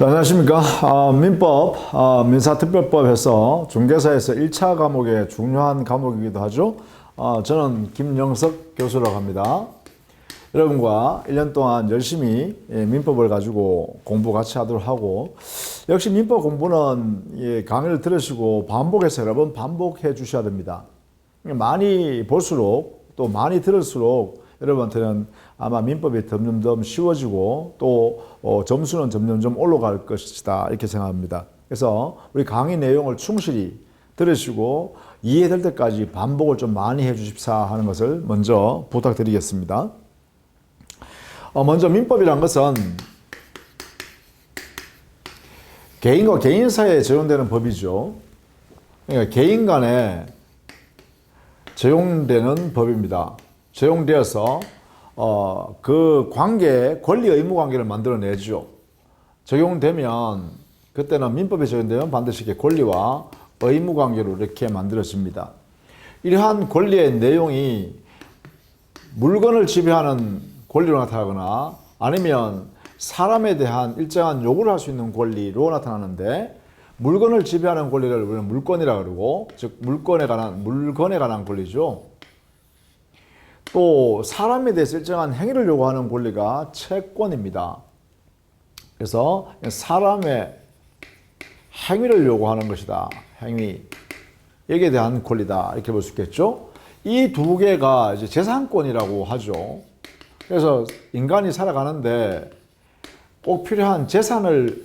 자, 안녕하십니까. 민법, 민사특별법에서 중개사에서 1차 과목의 중요한 과목이기도 하죠. 저는 김영석 교수라고 합니다. 여러분과 1년 동안 열심히 민법을 가지고 공부 같이 하도록 하고, 역시 민법 공부는 강의를 들으시고 반복해서 여러 번 반복해 주셔야 됩니다. 많이 볼수록 또 많이 들을수록 여러분한테는 아마 민법이 점점 쉬워지고 또 점수는 점점 올라갈 것이다, 이렇게 생각합니다. 그래서 우리 강의 내용을 충실히 들으시고 이해될 때까지 반복을 좀 많이 해 주십사 하는 것을 먼저 부탁드리겠습니다. 먼저 민법이란 것은 개인과 개인 사이에 적용되는 법이죠. 그러니까 개인 간에 적용되는 법입니다. 적용되어서 그 관계, 권리 의무 관계를 만들어내죠. 적용되면 그때는 민법에 적용되면 반드시 이렇게 권리와 의무 관계로 이렇게 만들어집니다. 이러한 권리의 내용이 물건을 지배하는 권리로 나타나거나 아니면 사람에 대한 일정한 요구를 할 수 있는 권리로 나타나는데, 물건을 지배하는 권리를 우리는 물권이라고 그러고, 즉 물건에 관한 권리죠. 또 사람에 대해서 일정한 행위를 요구하는 권리가 채권입니다. 그래서 사람의 행위를 요구하는 것이다. 행위. 여기에 대한 권리다, 이렇게 볼 수 있겠죠. 이 두 개가 이제 재산권이라고 하죠. 그래서 인간이 살아가는데 꼭 필요한 재산을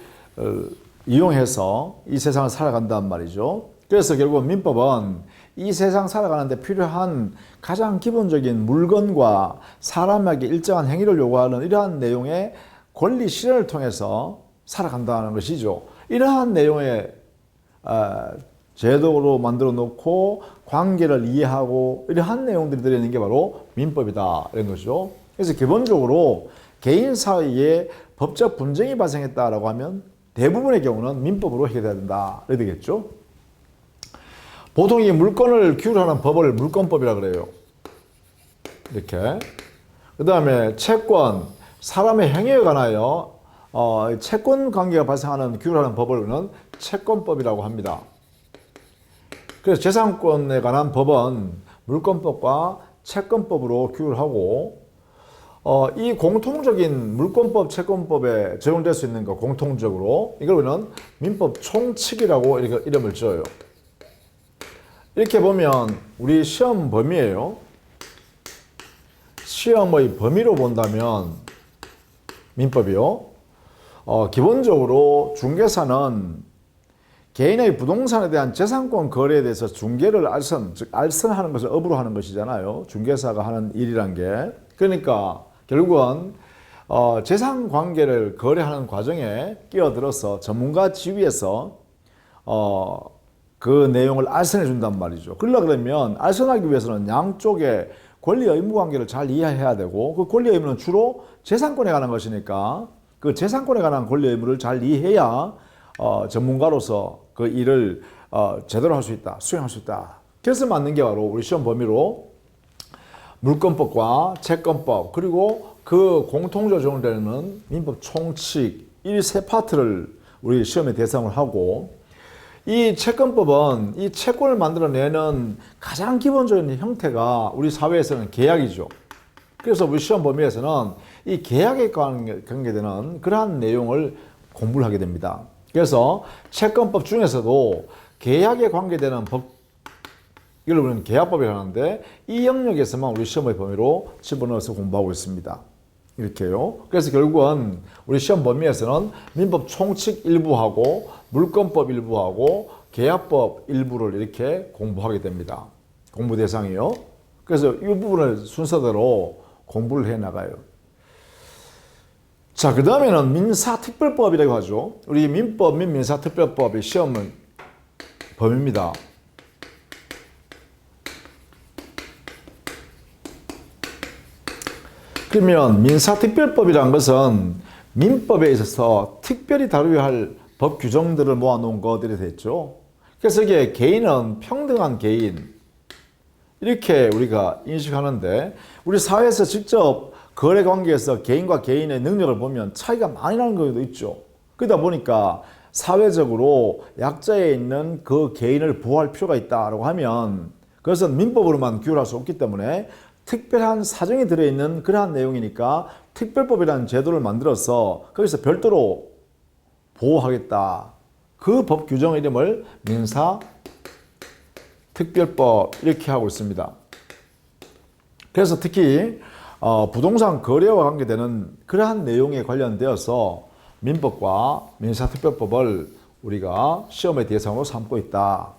이용해서 이 세상을 살아간단 말이죠. 그래서 결국 민법은 이 세상 살아가는데 필요한 가장 기본적인 물건과 사람에게 일정한 행위를 요구하는 이러한 내용의 권리 실현을 통해서 살아간다는 것이죠. 이러한 내용의 제도로 만들어 놓고 관계를 이해하고 이러한 내용들이 들어있는 게 바로 민법이다, 이런 거죠. 그래서 기본적으로 개인 사이에 법적 분쟁이 발생했다라고 하면 대부분의 경우는 민법으로 해결해야 된다, 이렇게 되겠죠. 보통 이 물건을 규율하는 법을 물권법이라고 그래요. 이렇게. 그 다음에 채권, 사람의 행위에 관하여 채권 관계가 발생하는 규율하는 법을 채권법이라고 합니다. 그래서 재산권에 관한 법은 물권법과 채권법으로 규율하고, 이 공통적인 물권법, 채권법에 적용될 수 있는 거, 공통적으로 이걸 우리는 민법 총칙이라고 이렇게 이름을 지어요. 이렇게 보면 우리 시험 범위예요. 시험의 범위로 본다면 민법이요. 기본적으로 중개사는 개인의 부동산에 대한 재산권 거래에 대해서 중개를 즉 알선하는 것을 업으로 하는 것이잖아요. 중개사가 하는 일이란 게. 그러니까 결국은 재산 관계를 거래하는 과정에 끼어들어서 전문가 지위에서 그 내용을 알선해 준단 말이죠. 그러려면 알선하기 위해서는 양쪽의 권리 의무 관계를 잘 이해해야 되고, 그 권리 의무는 주로 재산권에 관한 것이니까 그 재산권에 관한 권리 의무를 잘 이해해야 전문가로서 그 일을 제대로 할 수 있다, 수행할 수 있다. 그래서 맞는 게 바로 우리 시험 범위로 물권법과 채권법, 그리고 그 공통적으로 적용되는 민법 총칙, 이 세 파트를 우리 시험에 대상을 하고, 이 채권법은 이 채권을 만들어내는 가장 기본적인 형태가 우리 사회에서는 계약이죠. 그래서 우리 시험 범위에서는 이 계약에 관계되는 그러한 내용을 공부를 하게 됩니다. 그래서 채권법 중에서도 계약에 관계되는 법, 이걸 우리는 계약법이라고 하는데, 이 영역에서만 우리 시험의 범위로 집어넣어서 공부하고 있습니다. 이렇게요. 그래서 결국은 우리 시험 범위에서는 민법 총칙 일부하고 물권법 일부하고 계약법 일부를 이렇게 공부하게 됩니다. 공부 대상이요. 그래서 이 부분을 순서대로 공부를 해 나가요. 자, 그 다음에는 민사특별법이라고 하죠. 우리 민법 및 민사특별법의 시험은 범위입니다. 그러면 민사특별법이라는 것은 민법에 있어서 특별히 다루어야 할 법 규정들을 모아놓은 것들이 됐죠. 그래서 이게 개인은 평등한 개인, 이렇게 우리가 인식하는데, 우리 사회에서 직접 거래 관계에서 개인과 개인의 능력을 보면 차이가 많이 나는 경우도 있죠. 그러다 보니까 사회적으로 약자에 있는 그 개인을 보호할 필요가 있다라고 하면 그것은 민법으로만 규율할 수 없기 때문에 특별한 사정이 들어있는 그러한 내용이니까 특별법이라는 제도를 만들어서 거기서 별도로 보호하겠다. 그 법 규정 이름을 민사특별법 이렇게 하고 있습니다. 그래서 특히 부동산 거래와 관계되는 그러한 내용에 관련되어서 민법과 민사특별법을 우리가 시험의 대상으로 삼고 있다.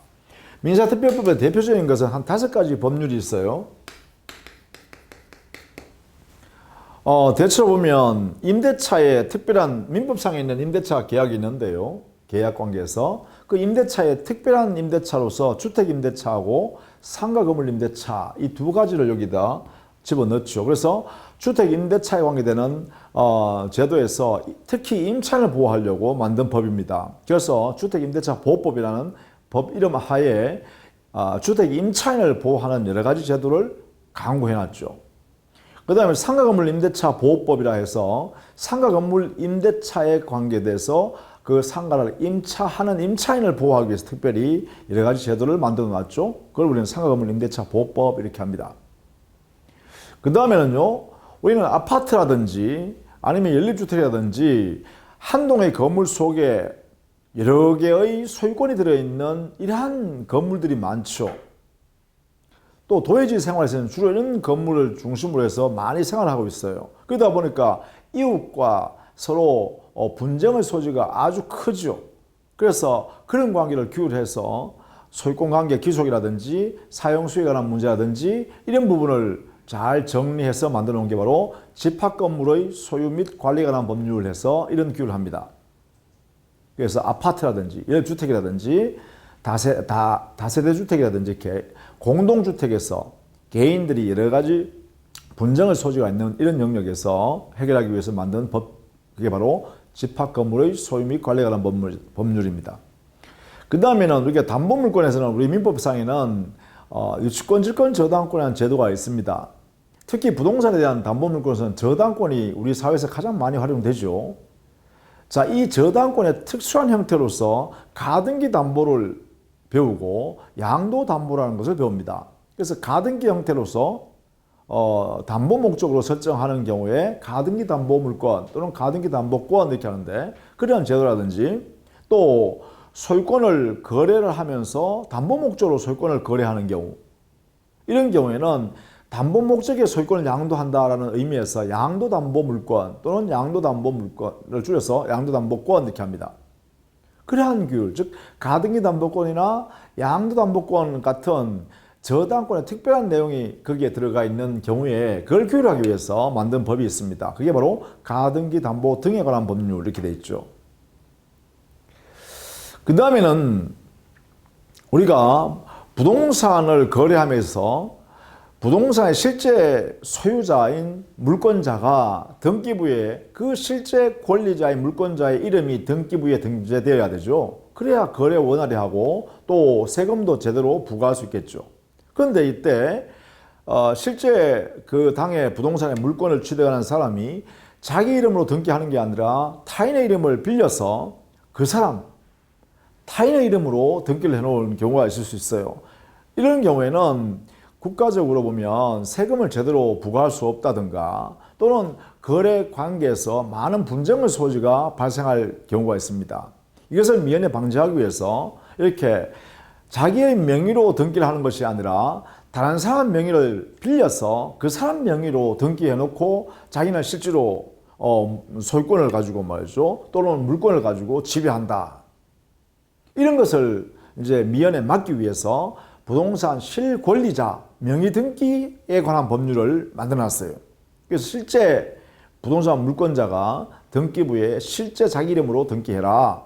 민사특별법의 대표적인 것은 한 5가지 법률이 있어요. 대체로 보면 임대차에 특별한 민법상에 있는 임대차 계약이 있는데요. 계약관계에서 그 임대차에 특별한 임대차로서 주택임대차하고 상가건물임대차 이 2가지를 여기다 집어넣죠. 그래서 주택임대차에 관계되는 제도에서 특히 임차인을 보호하려고 만든 법입니다. 그래서 주택임대차 보호법이라는 법 이름 하에 주택임차인을 보호하는 여러 가지 제도를 강구해놨죠. 그 다음에 상가건물 임대차 보호법이라 해서 상가건물 임대차에 관계돼서 그 상가를 임차하는 임차인을 보호하기 위해서 특별히 여러 가지 제도를 만들어 놨죠. 그걸 우리는 상가건물 임대차 보호법 이렇게 합니다. 그 다음에는요, 우리는 아파트라든지 아니면 연립주택이라든지 한 동의 건물 속에 여러 개의 소유권이 들어있는 이러한 건물들이 많죠. 또 도회지 생활에서는 주로 이런 건물을 중심으로 해서 많이 생활하고 있어요. 그러다 보니까 이웃과 서로 분쟁의 소지가 아주 크죠. 그래서 그런 관계를 규율해서 소유권 관계 기속이라든지 사용수에 관한 문제라든지 이런 부분을 잘 정리해서 만들어 놓은 게 바로 집합건물의 소유 및 관리에 관한 법률을 해서 이런 규율을 합니다. 그래서 아파트라든지 연립주택이라든지 다세대 주택이라든지 이렇게 공동주택에서 개인들이 여러 가지 분쟁의 소지가 있는 이런 영역에서 해결하기 위해서 만든 법, 그게 바로 집합건물의 소유 및 관리에 관한 법률입니다. 그 다음에는 우리가 담보물권에서는 우리 민법상에는 유치권, 질권, 저당권이라는 제도가 있습니다. 특히 부동산에 대한 담보물권에서는 저당권이 우리 사회에서 가장 많이 활용되죠. 자, 이 저당권의 특수한 형태로서 가등기 담보를 배우고 양도 담보라는 것을 배웁니다. 그래서 가등기 형태로서 담보 목적으로 설정하는 경우에 가등기 담보 물권 또는 가등기 담보권 이렇게 하는데 그런 제도라든지 또 소유권을 거래를 하면서 담보 목적으로 소유권을 거래하는 경우 이런 경우에는 담보 목적의 소유권을 양도한다라는 의미에서 양도담보물권 또는 양도담보물권을 줄여서 양도담보권 이렇게 합니다. 그러한 규율, 즉 가등기 담보권이나 양도담보권 같은 저당권의 특별한 내용이 거기에 들어가 있는 경우에 그걸 규율하기 위해서 만든 법이 있습니다. 그게 바로 가등기 담보 등에 관한 법률 이렇게 돼 있죠. 그 다음에는 우리가 부동산을 거래하면서 부동산의 실제 소유자인 물권자가 등기부에 그 실제 권리자인 물권자의 이름이 등기부에 등재되어야 되죠. 그래야 거래 원활히 하고 또 세금도 제대로 부과할 수 있겠죠. 그런데 이때 실제 그 당의 부동산의 물권을 취득하는 사람이 자기 이름으로 등기하는 게 아니라 타인의 이름을 빌려서 그 사람 타인의 이름으로 등기를 해놓은 경우가 있을 수 있어요. 이런 경우에는 국가적으로 보면 세금을 제대로 부과할 수 없다든가 또는 거래 관계에서 많은 분쟁의 소지가 발생할 경우가 있습니다. 이것을 미연에 방지하기 위해서 이렇게 자기의 명의로 등기를 하는 것이 아니라 다른 사람 명의를 빌려서 그 사람 명의로 등기해 놓고 자기는 실제로 소유권을 가지고 말이죠. 또는 물권을 가지고 지배한다. 이런 것을 이제 미연에 막기 위해서 부동산 실권리자 명의 등기에 관한 법률을 만들어놨어요. 그래서 실제 부동산 물권자가 등기부에 실제 자기 이름으로 등기해라.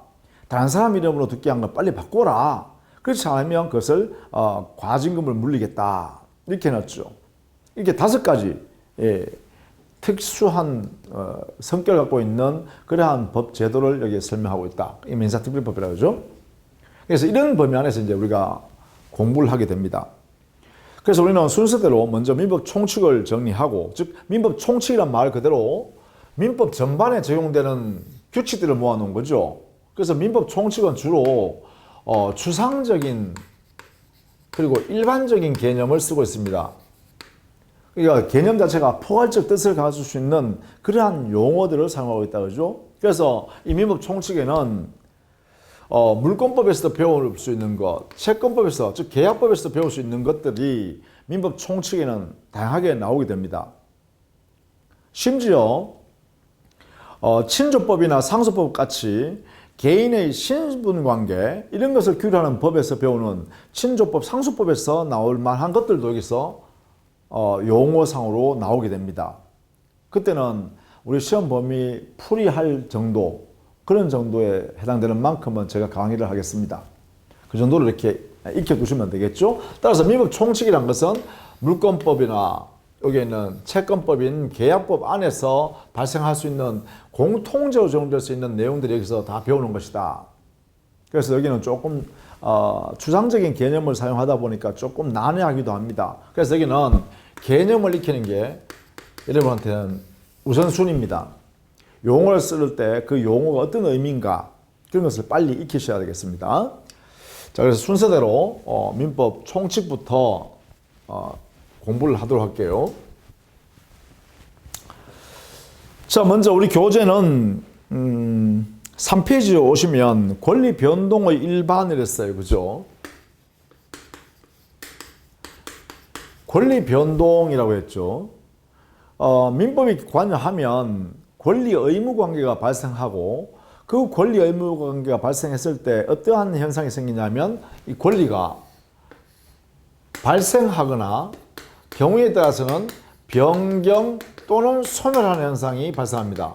다른 사람 이름으로 등기한 걸 빨리 바꿔라. 그렇지 않으면 그것을 과징금을 물리겠다. 이렇게 해놨죠. 이렇게 5가지 특수한 성격을 갖고 있는 그러한 법 제도를 여기에 설명하고 있다. 이 민사특별법이라고 하죠. 그래서 이런 범위 안에서 이제 우리가 공부를 하게 됩니다. 그래서 우리는 순서대로 먼저 민법 총칙을 정리하고, 즉 민법 총칙이란 말 그대로 민법 전반에 적용되는 규칙들을 모아놓은 거죠. 그래서 민법 총칙은 주로 추상적인 그리고 일반적인 개념을 쓰고 있습니다. 그러니까 개념 자체가 포괄적 뜻을 가질 수 있는 그러한 용어들을 사용하고 있다 그러죠. 그래서 이 민법 총칙에는 물권법에서도 배울 수 있는 것, 채권법에서 즉 계약법에서도 배울 수 있는 것들이 민법 총칙에는 다양하게 나오게 됩니다. 심지어 친족법이나 상속법 같이 개인의 신분관계 이런 것을 규율하는 법에서 배우는 친족법, 상속법에서 나올 만한 것들도 여기서 용어상으로 나오게 됩니다. 그때는 우리 시험 범위 풀이할 정도 그런 정도에 해당되는 만큼은 제가 강의를 하겠습니다. 그 정도로 이렇게 익혀두시면 되겠죠. 따라서 민법 총칙이란 것은 물권법이나 여기에 있는 채권법인 계약법 안에서 발생할 수 있는 공통적으로 적용될 수 있는 내용들이 여기서 다 배우는 것이다. 그래서 여기는 조금 추상적인 개념을 사용하다 보니까 조금 난해하기도 합니다. 그래서 여기는 개념을 익히는 게 여러분한테는 우선순위입니다. 용어를 쓸 때 그 용어가 어떤 의미인가 그런 것을 빨리 익히셔야 되겠습니다. 자, 그래서 순서대로 민법 총칙부터 공부를 하도록 할게요. 자, 먼저 우리 교재는 3페이지에 오시면 권리 변동의 일반을 했어요. 그죠? 권리 변동이라고 했죠. 민법이 관여하면 권리 의무 관계가 발생하고 그 권리 의무 관계가 발생했을 때 어떠한 현상이 생기냐면 이 권리가 발생하거나 경우에 따라서는 변경 또는 소멸하는 현상이 발생합니다.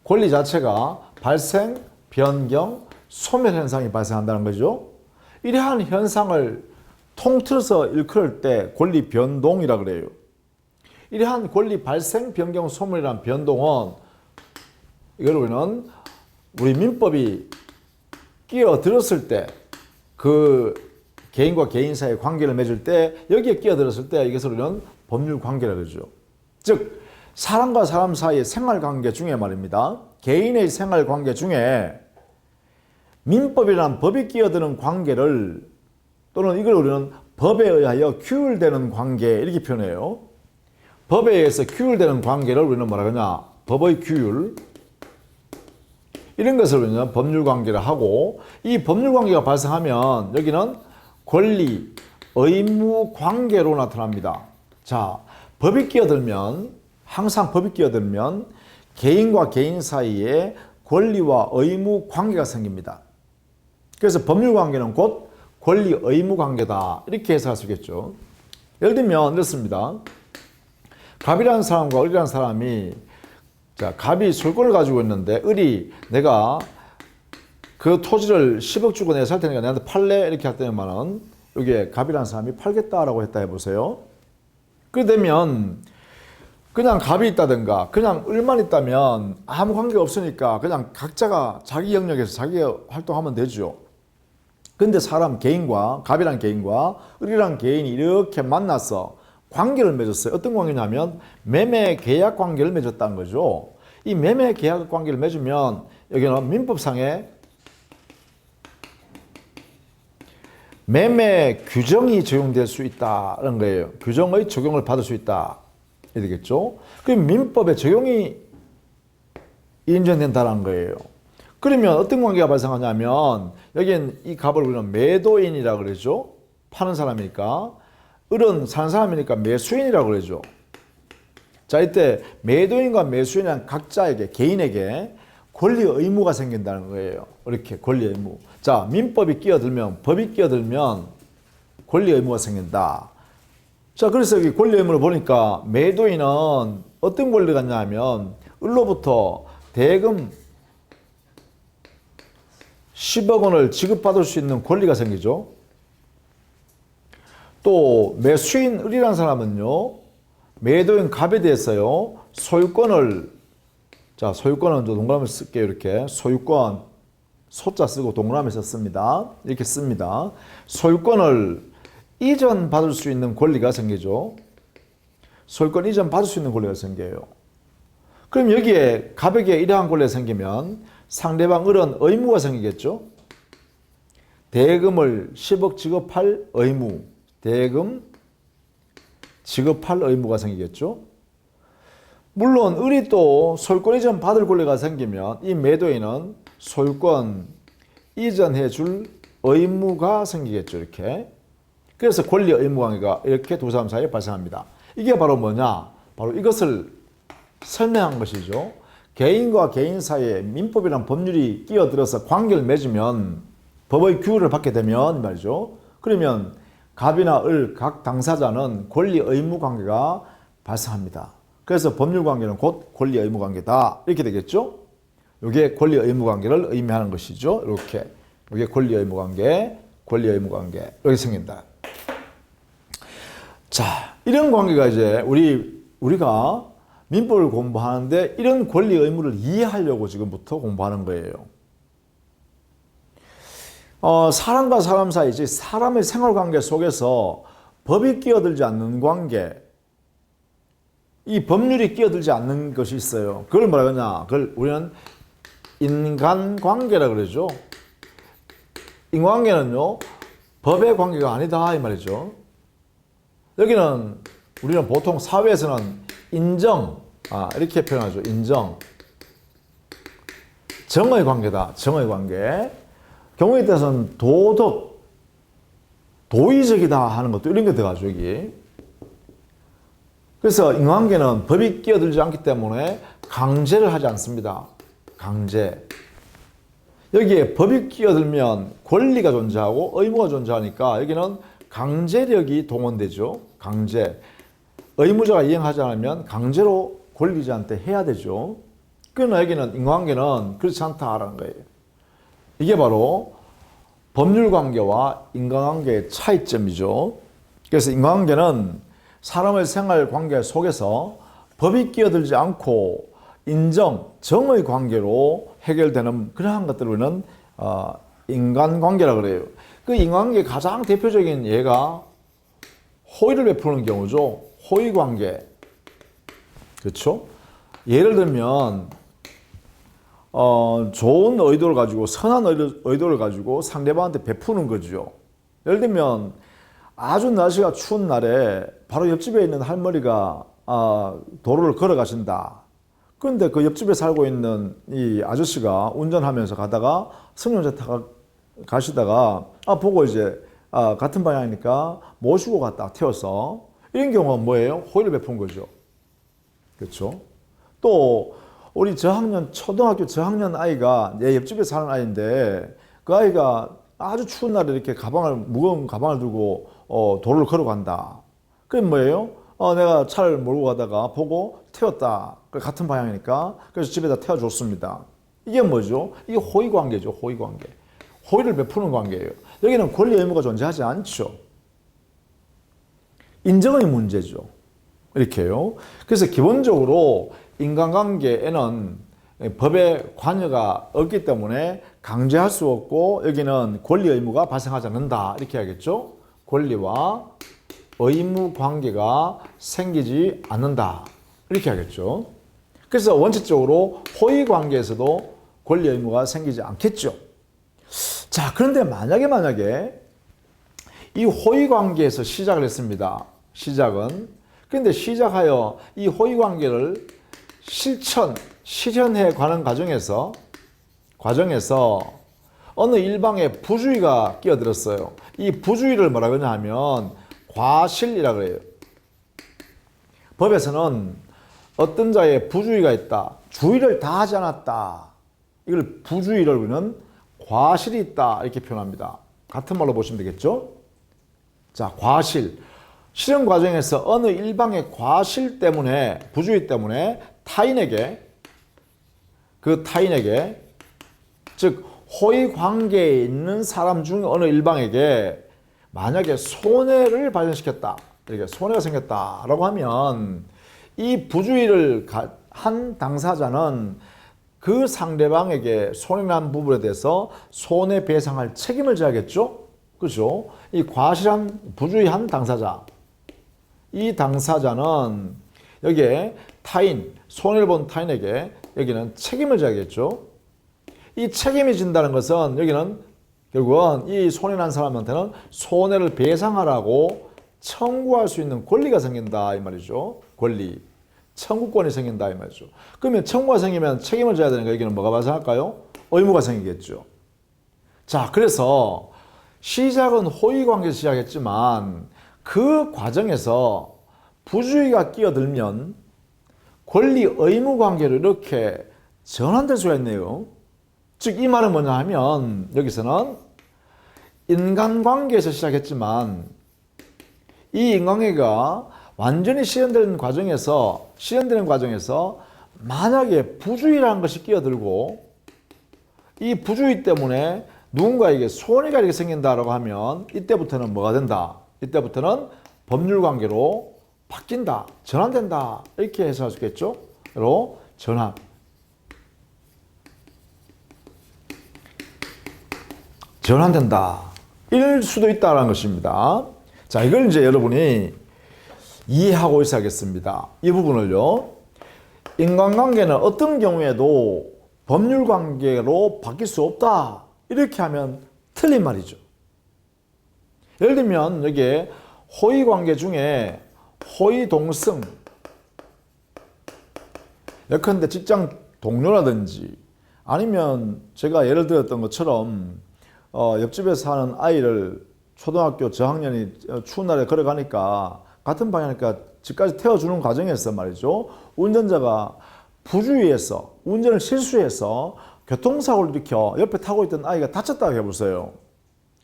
권리 자체가 발생, 변경, 소멸 현상이 발생한다는 거죠. 이러한 현상을 통틀어서 일컬을 때 권리 변동이라고 그래요. 이러한 권리 발생, 변경, 소멸이라는 변동은 이걸 우리는 우리 민법이 끼어들었을 때 그 개인과 개인 사이의 관계를 맺을 때 여기에 끼어들었을 때 이것을 우리는 법률 관계라고 그러죠. 즉 사람과 사람 사이의 생활관계 중에 말입니다. 개인의 생활관계 중에 민법이라는 법이 끼어드는 관계를 또는 이걸 우리는 법에 의하여 규율되는 관계 이렇게 표현해요. 법에 의해서 규율되는 관계를 우리는 뭐라 그러냐? 법의 규율 이런 것을 우리는 법률관계를 하고 이 법률관계가 발생하면 여기는 권리, 의무 관계로 나타납니다. 자, 법이 끼어들면 항상 법이 끼어들면 개인과 개인 사이에 권리와 의무 관계가 생깁니다. 그래서 법률관계는 곧 권리, 의무 관계다 이렇게 해석할 수 있겠죠. 예를 들면 이렇습니다. 갑이라는 사람과 을이라는 사람이 자, 갑이 소유권을 가지고 있는데 을이 내가 그 토지를 10억 주고 내가 살 테니까 내한테 팔래? 이렇게 할 때면은 여기에 갑이라는 사람이 팔겠다라고 했다 해보세요. 그렇게 되면 그냥 갑이 있다든가 그냥 을만 있다면 아무 관계가 없으니까 그냥 각자가 자기 영역에서 자기 활동하면 되죠. 근데 사람 개인과 갑이란 개인과 을이란 개인이 이렇게 만나서 관계를 맺었어요. 어떤 관계냐면 매매 계약 관계를 맺었다는 거죠. 이 매매 계약 관계를 맺으면 여기는 민법상에 매매 규정이 적용될 수 있다는 거예요. 규정의 적용을 받을 수 있다. 이렇게 되겠죠. 그럼 민법의 적용이 인정된다는 거예요. 그러면 어떤 관계가 발생하냐면 여기엔 이 갑을 우리는 매도인이라고 그러죠. 파는 사람이니까. 을은 사는 사람이니까 매수인이라고 그러죠. 자, 이때 매도인과 매수인은 각자에게 개인에게 권리 의무가 생긴다는 거예요. 이렇게 권리 의무. 자, 민법이 끼어들면 법이 끼어들면 권리 의무가 생긴다. 자, 그래서 여기 권리 의무를 보니까 매도인은 어떤 권리가 있냐면 을로부터 대금 10억 원을 지급받을 수 있는 권리가 생기죠. 또 매수인 을이라는 사람은요. 매도인 갑에 대해서요. 소유권을 자, 소유권은 동그라미 쓸게요. 이렇게 소유권 소자 쓰고 동그라미 썼습니다. 이렇게 씁니다. 소유권을 이전받을 수 있는 권리가 생기죠. 소유권 이전받을 수 있는 권리가 생겨요. 그럼 여기에 갑에게 이러한 권리가 생기면 상대방 을은 의무가 생기겠죠. 대금을 10억 지급할 의무, 대금 지급할 의무가 생기겠죠. 물론 을이 또 소유권 이전 받을 권리가 생기면 이 매도인은 소유권 이전해 줄 의무가 생기겠죠. 이렇게. 그래서 권리 의무 관계가 이렇게 두 사람 사이에 발생합니다. 이게 바로 뭐냐? 바로 이것을 설명한 것이죠. 개인과 개인 사이에 민법이란 법률이 끼어들어서 관계를 맺으면 법의 규율을 받게 되면 말이죠. 그러면 갑이나 을 각 당사자는 권리 의무 관계가 발생합니다. 그래서 법률 관계는 곧 권리 의무 관계다. 이렇게 되겠죠. 이게 권리 의무 관계를 의미하는 것이죠. 이렇게. 이게 권리 의무 관계, 권리 의무 관계. 이렇게 생긴다. 자, 이런 관계가 이제 우리가 민법을 공부하는데 이런 권리 의무를 이해하려고 지금부터 공부하는 거예요. 사람과 사람 사이, 사람의 생활 관계 속에서 법이 끼어들지 않는 관계, 이 법률이 끼어들지 않는 것이 있어요. 그걸 뭐라 그러냐? 그걸 우리는 인간관계라 그러죠. 인간관계는요, 법의 관계가 아니다 이 말이죠. 여기는 우리는 보통 사회에서는 인정, 이렇게 표현하죠. 인정. 정의 관계다. 정의 관계. 경우에 따라서는 도덕, 도의적이다 하는 것도 이런 게 들어가죠, 여기. 그래서 인간관계는 법이 끼어들지 않기 때문에 강제를 하지 않습니다. 강제. 여기에 법이 끼어들면 권리가 존재하고 의무가 존재하니까 여기는 강제력이 동원되죠. 강제. 의무자가 이행하지 않으면 강제로 권리자한테 해야 되죠. 그러나 여기는 인간관계는 그렇지 않다라는 거예요. 이게 바로 법률관계와 인간관계의 차이점이죠. 그래서 인간관계는 사람의 생활관계 속에서 법이 끼어들지 않고 인정, 정의 관계로 해결되는 그러한 것들을 우리는 인간관계라고 그래요. 그 인간관계의 가장 대표적인 예가 호의를 베푸는 경우죠. 호의관계. 그렇죠? 예를 들면 좋은 의도를 가지고 선한 의도를 가지고 상대방한테 베푸는 거죠. 예를 들면 아주 날씨가 추운 날에 바로 옆집에 있는 할머니가 도로를 걸어가신다. 그런데 그 옆집에 살고 있는 이 아저씨가 운전하면서 가다가 승용차 타고 가시다가 보고 이제 같은 방향이니까 모시고 갔다 태워서 이런 경우는 뭐예요? 호의를 베푼 거죠. 그렇죠? 또 우리 저학년 초등학교 저학년 아이가 내 옆집에 사는 아이인데 그 아이가 아주 추운 날에 이렇게 무거운 가방을 들고 도로를 걸어간다. 그럼 뭐예요? 내가 차를 몰고 가다가 보고 태웠다. 같은 방향이니까 그래서 집에다 태워줬습니다. 이게 뭐죠? 이게 호의 관계죠. 호의 관계. 호의를 베푸는 관계예요. 여기는 권리 의무가 존재하지 않죠. 인정의 문제죠. 이렇게요. 그래서 기본적으로 인간관계에는 법의 관여가 없기 때문에 강제할 수 없고 여기는 권리 의무가 발생하지 않는다. 이렇게 하겠죠. 권리와 의무 관계가 생기지 않는다. 이렇게 하겠죠. 그래서 원칙적으로 호의 관계에서도 권리 의무가 생기지 않겠죠. 자, 그런데 만약에 이 호의 관계에서 시작을 했습니다. 시작은. 그런데 시작하여 이 호의 관계를 실현해 가는 과정에서 어느 일방의 부주의가 끼어들었어요. 이 부주의를 뭐라 그러냐 하면 과실이라 그래요. 법에서는 어떤 자의 부주의가 있다. 주의를 다하지 않았다. 이걸 부주의를 우리는 과실이 있다. 이렇게 표현합니다. 같은 말로 보시면 되겠죠? 자, 과실. 실현 과정에서 어느 일방의 과실 때문에, 부주의 때문에 그 타인에게, 즉 호의 관계에 있는 사람 중 어느 일방에게 만약에 손해를 발생시켰다. 이렇게 손해가 생겼다라고 하면 이 부주의를 한 당사자는 그 상대방에게 손해난 부분에 대해서 손해배상할 책임을 져야겠죠? 그렇죠? 이 과실한 부주의한 당사자, 이 당사자는 여기에 타인, 손해를 본 타인에게 여기는 책임을 져야겠죠. 이 책임이 진다는 것은 여기는 결국은 이 손해난 사람한테는 손해를 배상하라고 청구할 수 있는 권리가 생긴다 이 말이죠. 권리, 청구권이 생긴다 이 말이죠. 그러면 청구가 생기면 책임을 져야 되는 거 여기는 뭐가 발생할까요? 의무가 생기겠죠. 자, 그래서 시작은 호의관계에서 시작했지만 그 과정에서 부주의가 끼어들면 권리 의무 관계로 이렇게 전환될 수가 있네요. 즉 이 말은 뭐냐 하면 여기서는 인간관계에서 시작했지만 이 인간관계가 완전히 실현되는 과정에서 만약에 부주의라는 것이 끼어들고 이 부주의 때문에 누군가에게 손해가 이렇게 생긴다라고 하면 이때부터는 뭐가 된다? 이때부터는 법률관계로 바뀐다, 전환된다 이렇게 해석할 수 있겠죠? 바로 전환. 전환된다. 일 수도 있다는 것입니다. 자, 이걸 이제 여러분이 이해하고 있어야겠습니다. 이 부분을요. 인간관계는 어떤 경우에도 법률관계로 바뀔 수 없다. 이렇게 하면 틀린 말이죠. 예를 들면 여기에 호의관계 중에 호의동성, 예컨대 직장 동료라든지 아니면 제가 예를 들었던 것처럼 옆집에 사는 아이를 초등학교 저학년이 추운 날에 걸어가니까 같은 방향이니까 집까지 태워주는 과정에서 말이죠. 운전자가 부주의해서 운전을 실수해서 교통사고를 일으켜 옆에 타고 있던 아이가 다쳤다고 해보세요.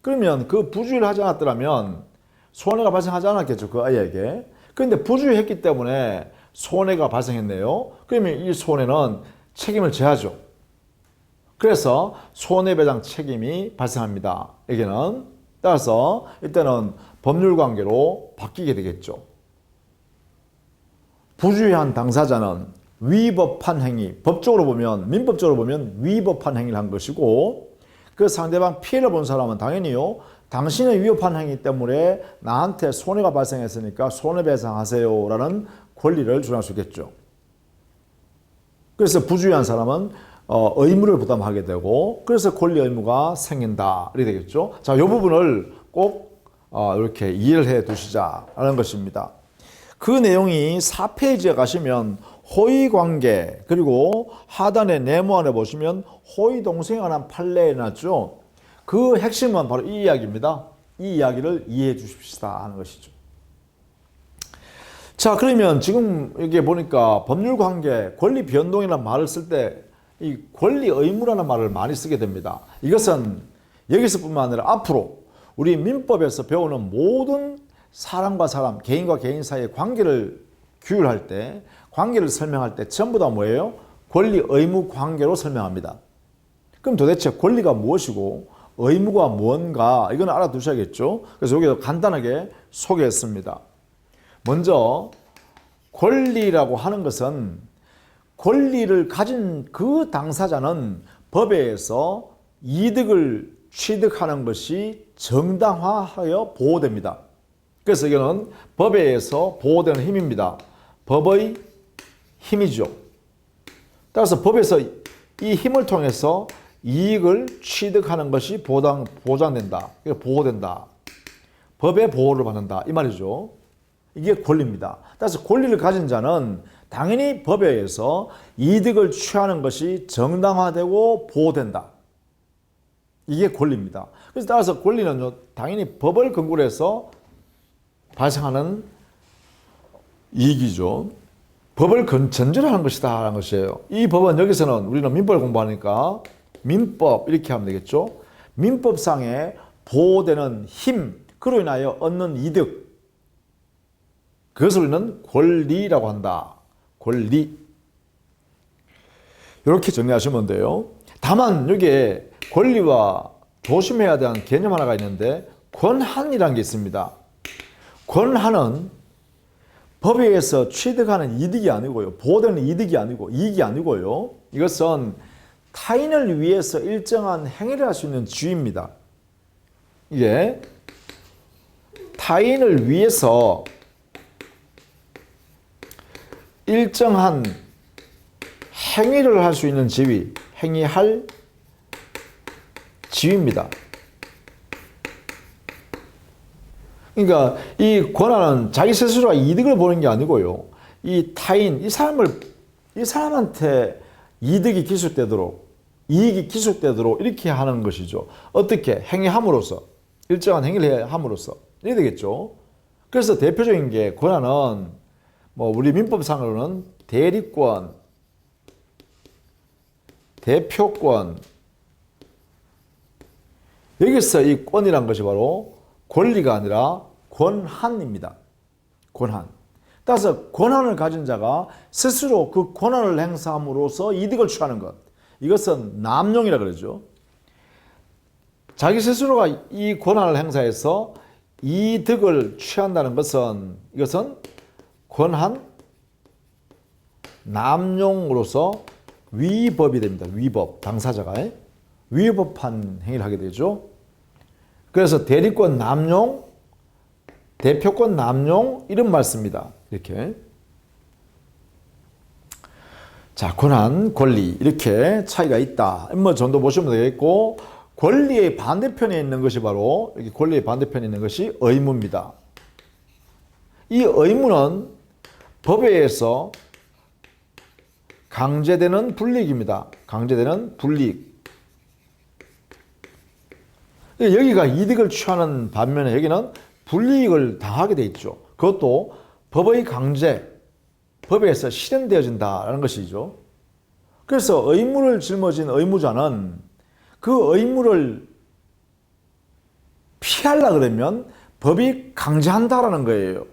그러면 그 부주의를 하지 않았더라면 손해가 발생하지 않았겠죠. 그 아이에게. 그런데 부주의했기 때문에 손해가 발생했네요. 그러면 이 손해는 책임을 져야죠. 그래서 손해배상 책임이 발생합니다. 여기는 따라서 이때는 법률관계로 바뀌게 되겠죠. 부주의한 당사자는 위법한 행위, 법적으로 보면 민법적으로 보면 위법한 행위를 한 것이고 그 상대방 피해를 본 사람은 당연히요. 당신의 위법한 행위 때문에 나한테 손해가 발생했으니까 손해배상하세요 라는 권리를 주장할 수 있겠죠. 그래서 부주의한 사람은 의무를 부담하게 되고 그래서 권리 의무가 생긴다 이렇게 되겠죠. 자, 이 부분을 꼭 이렇게 이해를 해 두시자라는 것입니다. 그 내용이 4페이지에 가시면 호의관계 그리고 하단의 네모안에 보시면 호의동성에 관한 판례에 놨죠. 그 핵심은 바로 이 이야기입니다. 이 이야기를 이해해 주십시다 하는 것이죠. 자, 그러면 지금 여기 보니까 법률관계, 권리 변동이라는 말을 쓸 때 이 권리 의무라는 말을 많이 쓰게 됩니다. 이것은 여기서뿐만 아니라 앞으로 우리 민법에서 배우는 모든 사람과 사람, 개인과 개인 사이의 관계를 규율할 때, 관계를 설명할 때 전부 다 뭐예요? 권리 의무 관계로 설명합니다. 그럼 도대체 권리가 무엇이고 의무가 뭔가 이건 알아두셔야겠죠. 그래서 여기서 간단하게 소개했습니다. 먼저 권리라고 하는 것은 권리를 가진 그 당사자는 법에 의해서 이득을 취득하는 것이 정당화하여 보호됩니다. 그래서 이거는 법에 의해서 보호되는 힘입니다. 법의 힘이죠. 따라서 법에서 이 힘을 통해서 이익을 취득하는 것이 보장된다. 보호된다. 법의 보호를 받는다. 이 말이죠. 이게 권리입니다. 따라서 권리를 가진 자는 당연히 법에 의해서 이득을 취하는 것이 정당화되고 보호된다. 이게 권리입니다. 그래서 따라서 권리는 당연히 법을 근거로 해서 발생하는 이익이죠. 법을 전제하는 것이다 하는 것이에요. 이 법은 여기서는 우리는 민법을 공부하니까 민법 이렇게 하면 되겠죠. 민법상에 보호되는 힘, 그로 인하여 얻는 이득, 그것을 우리는 권리라고 한다. 권리. 이렇게 정리하시면 돼요. 다만 여기에 권리와 조심해야 되는 개념 하나가 있는데 권한이라는 게 있습니다. 권한은 법에 의해서 취득하는 이득이 아니고요. 보호되는 이득이 아니고 이익이 아니고요. 이것은 타인을 위해서 일정한 행위를 할 수 있는 지위입니다. 이게 타인을 위해서 일정한 행위를 할 수 있는 지위, 행위할 지위입니다. 그러니까 이 권한은 자기 스스로가 이득을 보는 게 아니고요. 이 타인, 이 사람한테 이득이 기술되도록, 이익이 기술되도록 이렇게 하는 것이죠. 어떻게? 행위함으로써, 일정한 행위를 함으로써. 이래 되겠죠. 그래서 대표적인 게 권한은 뭐 우리 민법상으로는 대리권, 대표권, 여기서 이 권이란 것이 바로 권리가 아니라 권한입니다. 권한. 따라서 권한을 가진 자가 스스로 그 권한을 행사함으로써 이득을 취하는 것. 이것은 남용이라 그러죠. 자기 스스로가 이 권한을 행사해서 이득을 취한다는 것은 이것은 권한 남용으로서 위법이 됩니다. 위법. 당사자가 위법한 행위를 하게 되죠. 그래서 대리권 남용, 대표권 남용 이런 말 씁니다. 이렇게. 자, 권한, 권리 이렇게 차이가 있다. 뭐 정도 보시면 되겠고, 권리의 반대편에 있는 것이 바로 여기 권리의 반대편에 있는 것이 의무입니다. 이 의무는 법에 의해서 강제되는 불이익입니다. 강제되는 불이익. 여기가 이득을 취하는 반면에 여기는 불이익을 당하게 돼 있죠. 그것도 법의 강제, 법에 의해서 실현되어진다는 것이죠. 그래서 의무를 짊어진 의무자는 그 의무를 피하려고 그러면 법이 강제한다라는 거예요.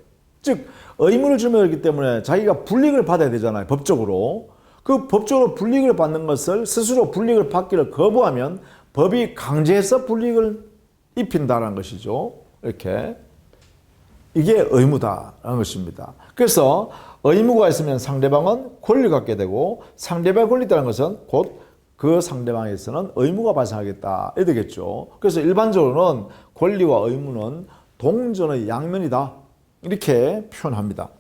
즉 의무를 짊어졌기 때문에 자기가 불이익을 받아야 되잖아요. 법적으로. 그 법적으로 불이익을 받는 것을 스스로 불이익을 받기를 거부하면 법이 강제해서 불이익을 입힌다는 것이죠. 이렇게. 이게 의무다라는 것입니다. 그래서 의무가 있으면 상대방은 권리를 갖게 되고 상대방의 권리 있다는 것은 곧 그 상대방에서는 의무가 발생하겠다. 이래 되겠죠. 그래서 일반적으로는 권리와 의무는 동전의 양면이다. 이렇게 표현합니다.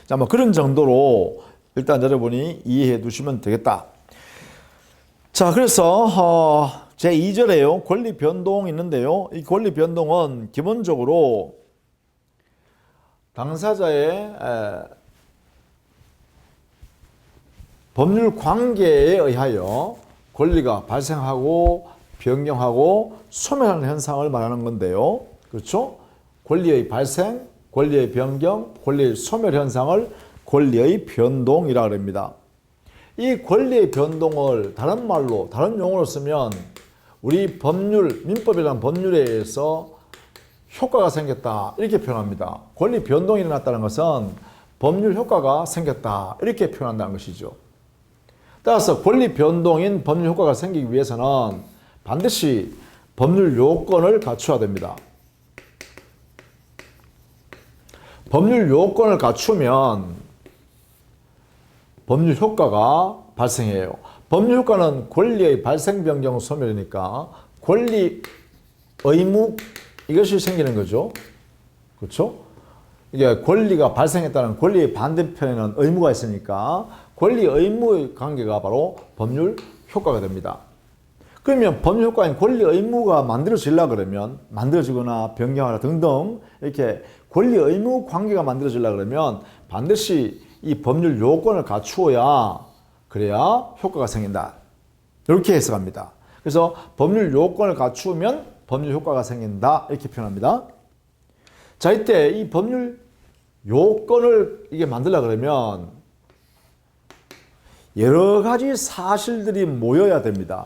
자, 뭐 그런 정도로 일단 여러분이 이해해 두시면 되겠다. 자, 그래서 제2절에요. 권리 변동이 있는데요. 이 권리 변동은 기본적으로 당사자의 법률 관계에 의하여 권리가 발생하고 변경하고 소멸하는 현상을 말하는 건데요. 그렇죠? 권리의 발생, 권리의 변경, 권리의 소멸 현상을 권리의 변동이라고 합니다. 이 권리의 변동을 다른 말로, 다른 용어로 쓰면 우리 법률, 민법이라는 법률에 의해서 효과가 생겼다. 이렇게 표현합니다. 권리 변동이 일어났다는 것은 법률 효과가 생겼다. 이렇게 표현한다는 것이죠. 따라서 권리 변동인 법률 효과가 생기기 위해서는 반드시 법률 요건을 갖춰야 됩니다. 법률 요건을 갖추면 법률 효과가 발생해요. 법률 효과는 권리의 발생, 변경, 소멸이니까 권리, 의무 이것이 생기는 거죠. 그렇죠? 이게 권리가 발생했다는 권리의 반대편에는 의무가 있으니까 권리, 의무의 관계가 바로 법률 효과가 됩니다. 그러면 법률 효과인 권리, 의무가 만들어지려고 그러면 만들어지거나 변경하거나 등등 이렇게 권리, 의무 관계가 만들어지려고 그러면 반드시 이 법률 요건을 갖추어야 그래야 효과가 생긴다. 이렇게 해석합니다. 그래서 법률 요건을 갖추면 법률 효과가 생긴다. 이렇게 표현합니다. 자, 이때 이 법률 요건을 이게 만들려고 그러면 여러 가지 사실들이 모여야 됩니다.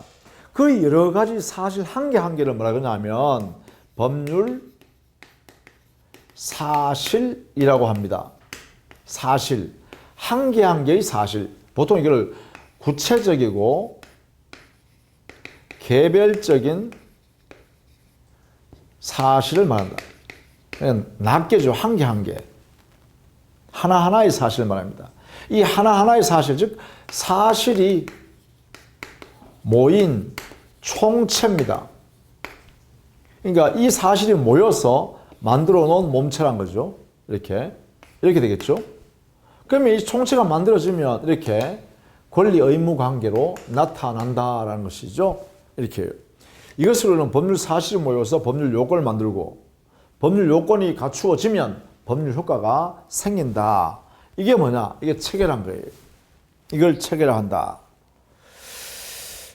그 여러 가지 사실 한 개 한 개를 뭐라 그러냐면 법률 사실이라고 합니다. 사실. 한 개 한 개의 사실. 보통 이걸 구체적이고 개별적인 사실을 말한다. 그냥 낱개죠. 한 개 한 개. 하나하나의 사실을 말합니다. 이 하나하나의 사실, 즉 사실이 모인 총체입니다. 그러니까 이 사실이 모여서 만들어 놓은 몸체란 거죠. 이렇게 되겠죠. 그러면 이 총체가 만들어지면 이렇게 권리 의무 관계로 나타난다라는 것이죠. 이렇게 이것으로 우리는 법률 사실을 모여서 법률 요건을 만들고 법률 요건이 갖추어지면 법률 효과가 생긴다. 이게 뭐냐? 이게 체계란 거예요. 이걸 체계화한다.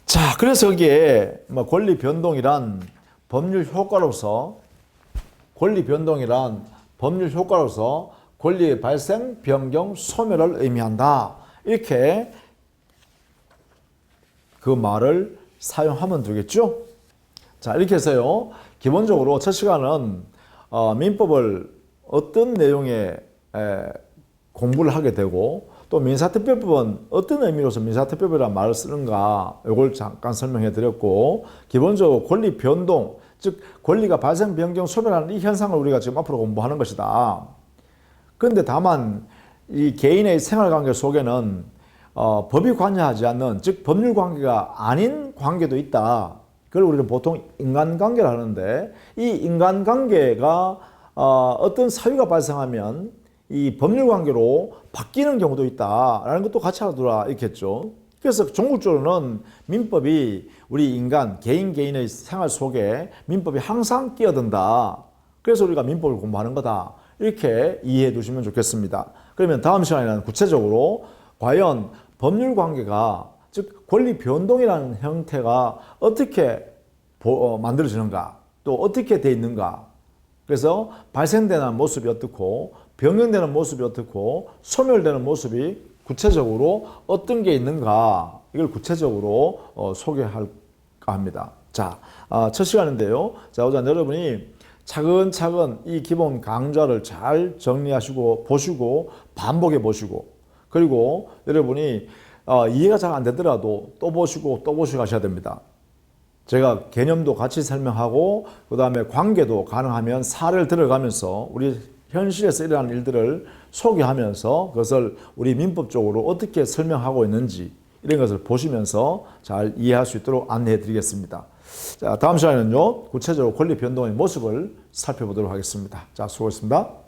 자, 그래서 여기에 뭐 권리 변동이란 법률 효과로서 권리의 발생, 변경, 소멸을 의미한다. 이렇게 그 말을 사용하면 되겠죠? 자, 이렇게 해서요. 기본적으로 첫 시간은 민법을 어떤 내용에 공부를 하게 되고 또 민사특별법은 어떤 의미로서 민사특별법이라는 말을 쓰는가 이걸 잠깐 설명해 드렸고 기본적으로 권리 변동, 즉 권리가 발생, 변경, 소멸하는 이 현상을 우리가 지금 앞으로 공부하는 것이다. 그런데 다만 이 개인의 생활관계 속에는 법이 관여하지 않는 즉 법률관계가 아닌 관계도 있다. 그걸 우리는 보통 인간관계를 하는데 이 인간관계가 어떤 사유가 발생하면 이 법률관계로 바뀌는 경우도 있다라는 것도 같이 알아두라 있겠죠. 그래서 종국적으로는 민법이 우리 인간, 개인의 생활 속에 민법이 항상 끼어든다. 그래서 우리가 민법을 공부하는 거다. 이렇게 이해해 두시면 좋겠습니다. 그러면 다음 시간에는 구체적으로 과연 법률관계가 즉 권리 변동이라는 형태가 어떻게 만들어지는가 또 어떻게 돼 있는가 그래서 발생되는 모습이 어떻고 변경되는 모습이 어떻고 소멸되는 모습이 구체적으로 어떤 게 있는가 이걸 구체적으로 소개할까 합니다. 자, 첫 시간인데요. 자, 우선 여러분이 차근차근 이 기본 강좌를 잘 정리하시고 보시고 반복해 보시고 그리고 여러분이 이해가 잘 안 되더라도 또 보시고 하셔야 됩니다. 제가 개념도 같이 설명하고 그 다음에 관계도 가능하면 사례를 들어가면서 우리 현실에서 일어나는 일들을 소개하면서 그것을 우리 민법적으로 어떻게 설명하고 있는지 이런 것을 보시면서 잘 이해할 수 있도록 안내해 드리겠습니다. 자, 다음 시간에는요, 구체적으로 권리 변동의 모습을 살펴보도록 하겠습니다. 자, 수고했습니다.